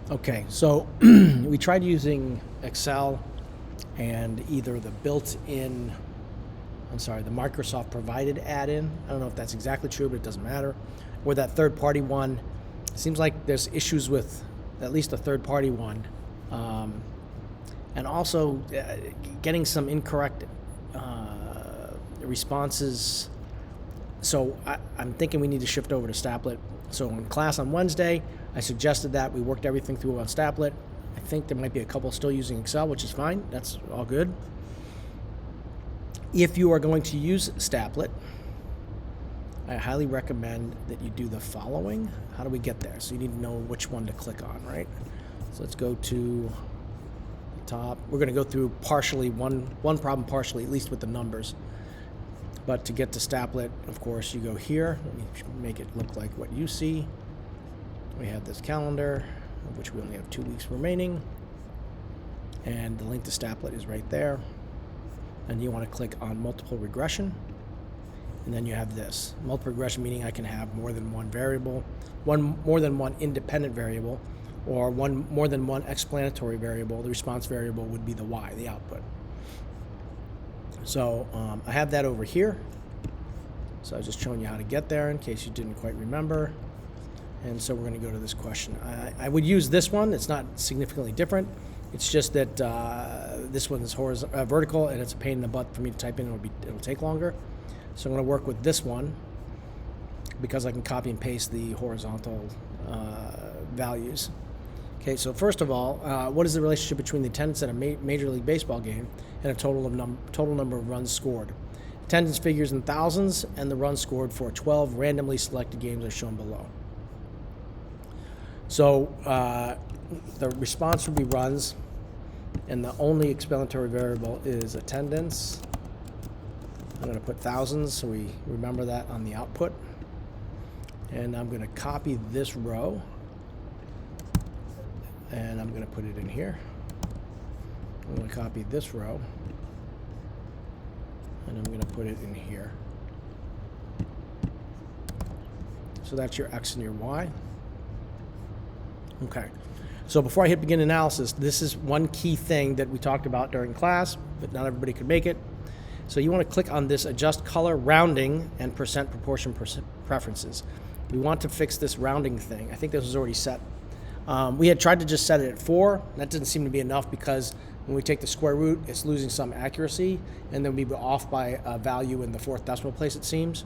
Okay, so we tried using Excel and either the built-in, the Microsoft provided add-in. I don't know if that's exactly true, but it doesn't matter. Or that third-party one. It seems like there's issues with at least a third-party one. And also getting some incorrect responses. So I'm thinking we need to shift over to Stapplet. So in class on Wednesday, I suggested that. We worked everything through on Stapplet. I think there might be a couple still using Excel, which is fine. That's all good. If you are going to use Stapplet, I highly recommend that you do the following. How do we get there? So you need to know which one to click on, right? So let's go to the top. We're going to go through partially, one problem partially, at least with the numbers. But to get to Stapplet, of course, you go here. Let me make it look like what you see. We have this calendar, of which we only have 2 weeks remaining. And the link to Stapplet is right there. And you want to click on multiple regression. And then you have this. Multiple regression meaning I can have more than one variable, more than one independent variable, or more than one explanatory variable. The response variable would be the y, the output. So I have that over here. So I was just showing you how to get there in case you didn't quite remember. And so we're going to go to this question. I would use this one. It's not significantly different. It's just that this one is vertical, and it's a pain in the butt for me to type in. It'll take longer. So I'm going to work with this one because I can copy and paste the horizontal values. Okay, so first of all, what is the relationship between the attendance at a Major League Baseball game and a total number of runs scored? Attendance figures in thousands, and the runs scored for 12 randomly selected games are shown below. So the response would be runs, and the only explanatory variable is attendance. I'm going to put thousands so we remember that on the output. And I'm going to copy this row, and I'm going to put it in here. I'm going to copy this row, and I'm going to put it in here. So that's your X and your Y. Okay. So before I hit begin analysis, this is one key thing that we talked about during class, but not everybody could make it. So you want to click on this adjust color, rounding, and percent proportion preferences. We want to fix this rounding thing. I think this was already set. We had tried to just set it at 4. That didn't seem to be enough because when we take the square root, it's losing some accuracy, and then we'd be off by a value in the 4th decimal place, it seems.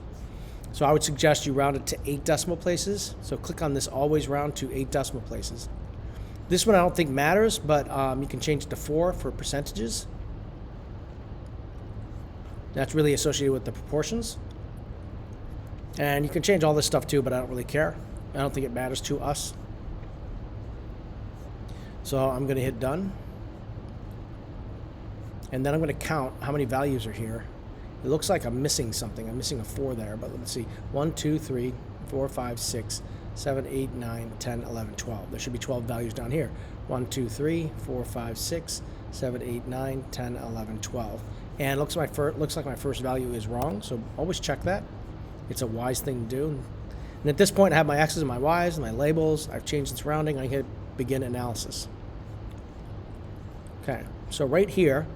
So I would suggest you round it to 8 decimal places. So click on this always round to 8 decimal places. This one I don't think matters, but you can change it to 4 for percentages. That's really associated with the proportions. And you can change all this stuff too, but I don't really care. I don't think it matters to us. So I'm going to hit done. And then I'm going to count how many values are here. It looks like I'm missing something. I'm missing a 4 there, but let's see. 1, 2, 3, 4, 5, 6, 7, 8, 9, 10, 11, 12. There should be 12 values down here. 1, 2, 3, 4, 5, 6, 7, 8, 9, 10, 11, 12. And it looks like my first value is wrong, so always check that. It's a wise thing to do. And at this point, I have my X's and my Y's and my labels. I've changed the surrounding. I hit begin analysis. Okay, so right here,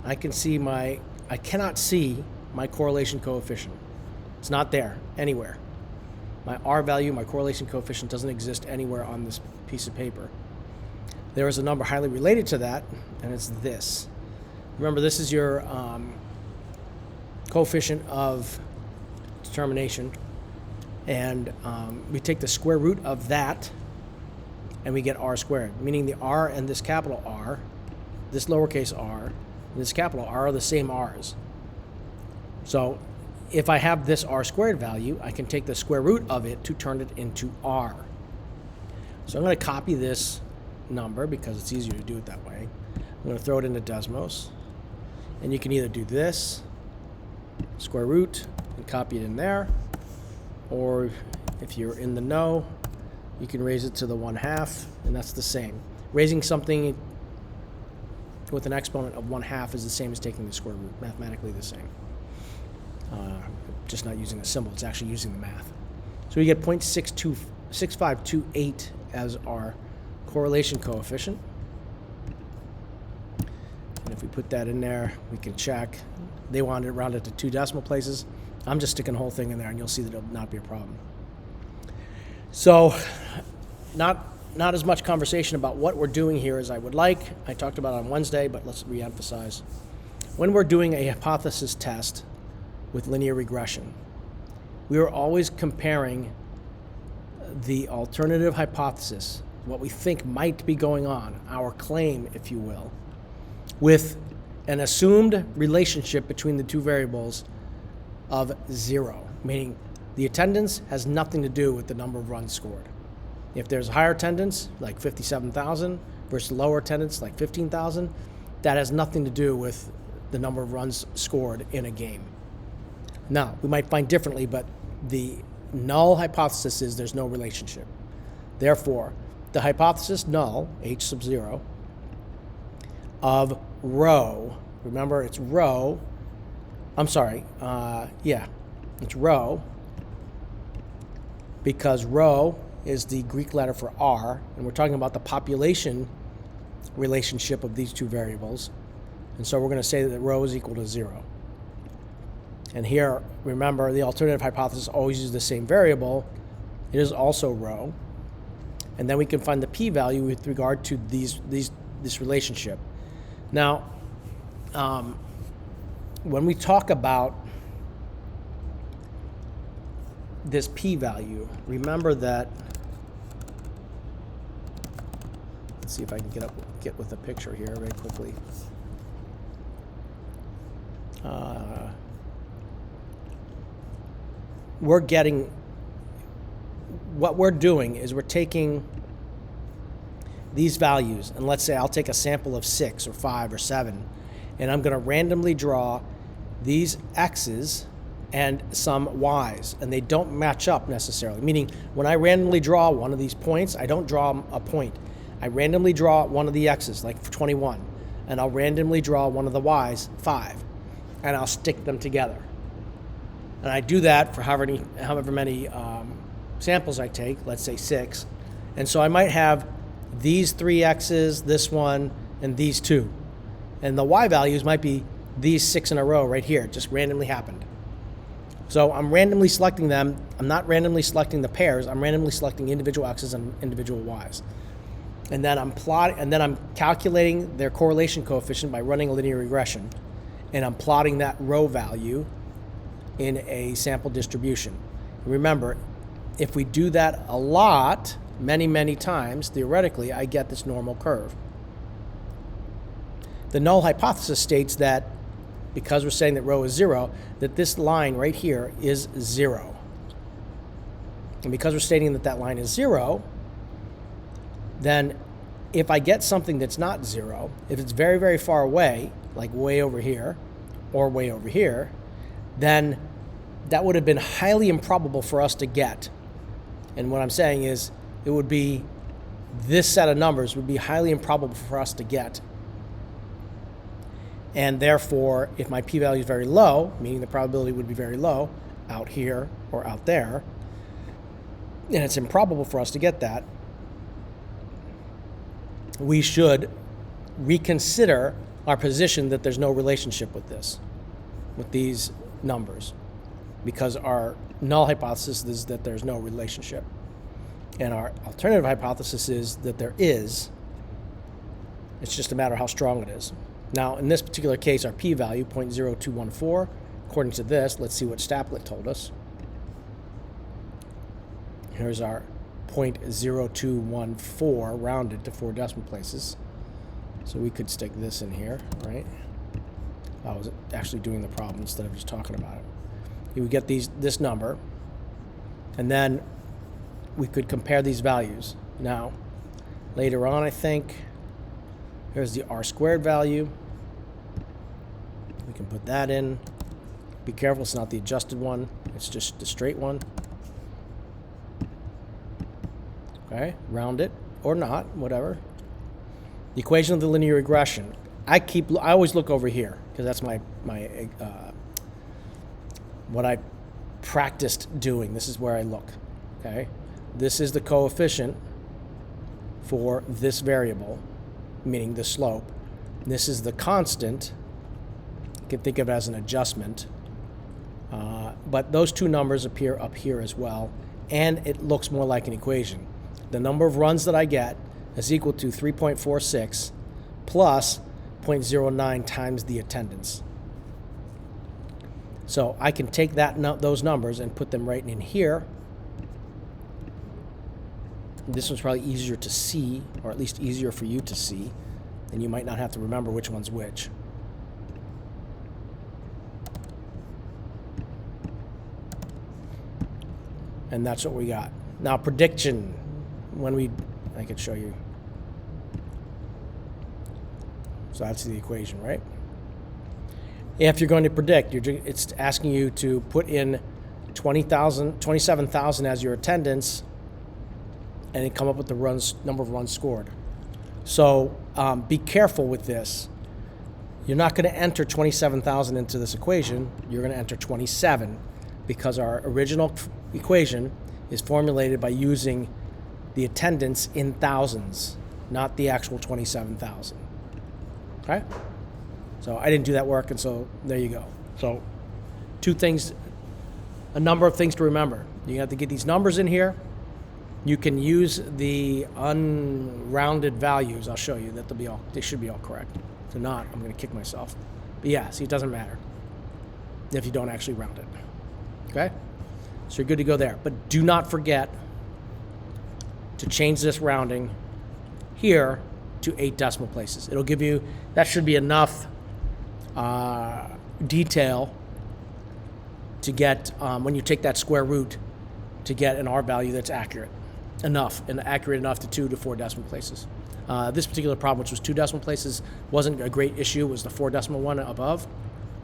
I cannot see my correlation coefficient. It's not there anywhere. My R value, my correlation coefficient doesn't exist anywhere on this piece of paper. There is a number highly related to that, and it's this. Remember, this is your coefficient of determination, and we take the square root of that, and we get R squared, meaning the R and this capital R, this lowercase r, and this capital R are the same R's. So if I have this R squared value, I can take the square root of it to turn it into R. So I'm going to copy this number because it's easier to do it that way. I'm going to throw it into Desmos. And you can either do this, square root, and copy it in there, or if you're in the know, you can raise it to the 1/2, and that's the same. Raising something with an exponent of 1/2 is the same as taking the square root, mathematically the same. Just not using a symbol, it's actually using the math. So you get 0.6528 as our correlation coefficient. And if we put that in there, we can check. They wanted it rounded to 2 decimal places. I'm just sticking the whole thing in there, and you'll see that it'll not be a problem. So not as much conversation about what we're doing here as I would like. I talked about it on Wednesday, but let's reemphasize. When we're doing a hypothesis test with linear regression, we are always comparing the alternative hypothesis, what we think might be going on, our claim, if you will, with an assumed relationship between the two variables of 0, meaning the attendance has nothing to do with the number of runs scored. If there's higher attendance, like 57,000, versus lower attendance, like 15,000, that has nothing to do with the number of runs scored in a game. Now, we might find differently, but the null hypothesis is there's no relationship. Therefore, the hypothesis null, H sub 0, of rho, remember it's rho, it's rho, because rho is the Greek letter for R, and we're talking about the population relationship of these two variables. And so we're going to say that rho is equal to 0. And here, remember, the alternative hypothesis always uses the same variable. It is also rho. And then we can find the p-value with regard to this relationship. Now, when we talk about this p-value, remember that, let's see if I can get with a picture here very quickly. What we're doing is we're taking these values, and let's say I'll take a sample of 6 or 5 or 7, and I'm going to randomly draw these x's and some y's, and they don't match up necessarily, meaning when I randomly draw one of these points, I don't draw a point. I randomly draw one of the x's, like 21, and I'll randomly draw one of the y's, 5, and I'll stick them together. And I do that for however many samples I take, let's say 6. And so I might have these 3 x's, this one, and these 2. And the y values might be these 6 in a row right here. It just randomly happened. So I'm randomly selecting them. I'm not randomly selecting the pairs. I'm randomly selecting individual x's and individual y's. And then I'm calculating their correlation coefficient by running a linear regression. And I'm plotting that rho value in a sample distribution. Remember, if we do that a lot, many times, theoretically, I get this normal curve. The null hypothesis states that, because we're saying that rho is 0, that this line right here is 0. And because we're stating that that line is 0, then if I get something that's not 0, if it's very far away, like way over here or way over here, then that would have been highly improbable for us to get. And what I'm saying is, it would be, this set of numbers would be highly improbable for us to get. And therefore, if my p-value is very low, meaning the probability would be very low, out here or out there, and it's improbable for us to get that, we should reconsider our position that there's no relationship with these numbers, because our null hypothesis is that there's no relationship. And our alternative hypothesis is that there is. It's just a matter of how strong it is. Now, in this particular case, our p-value, 0.0214, according to this, let's see what Stapplet told us. Here's our 0.0214 rounded to 4 decimal places. So we could stick this in here, right? I was actually doing the problem instead of just talking about it. You would get this number, and then we could compare these values. Now, later on, I think, here's the r squared value. We can put that in. Be careful, it's not the adjusted one. It's just the straight one. Okay, round it, or not, whatever. The equation of the linear regression. I always look over here, because that's my what I practiced doing. This is where I look, okay? This is the coefficient for this variable, meaning the slope. This is the constant. You can think of it as an adjustment. But those two numbers appear up here as well, and it looks more like an equation. The number of runs that I get is equal to 3.46 plus 0.09 times the attendance. So I can take those numbers and put them right in here. This one's probably easier to see, or at least easier for you to see, and you might not have to remember which one's which. And that's what we got. Now prediction, I could show you. So that's the equation, right? If you're going to predict, it's asking you to put in 27,000 as your attendance, and then come up with the number of runs scored. So be careful with this. You're not going to enter 27,000 into this equation. You're going to enter 27, because our original equation is formulated by using the attendance in thousands, not the actual 27,000. Okay? So I didn't do that work, and so there you go. So a number of things to remember. You have to get these numbers in here. You can use the unrounded values. I'll show you that they should be all correct. If they're not, I'm going to kick myself. But yeah, see, it doesn't matter if you don't actually round it. Okay? So you're good to go there. But do not forget to change this rounding here to 8 decimal places. It'll give you, that should be enough detail to get, when you take that square root, to get an R value that's accurate enough, and accurate enough to 2 to 4 decimal places. This particular problem, which was 2 decimal places, wasn't a great issue. It was the 4 decimal one above.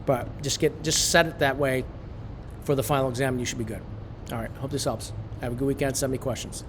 But just set it that way for the final exam, and you should be good. All right, hope this helps. Have a good weekend. Send me questions.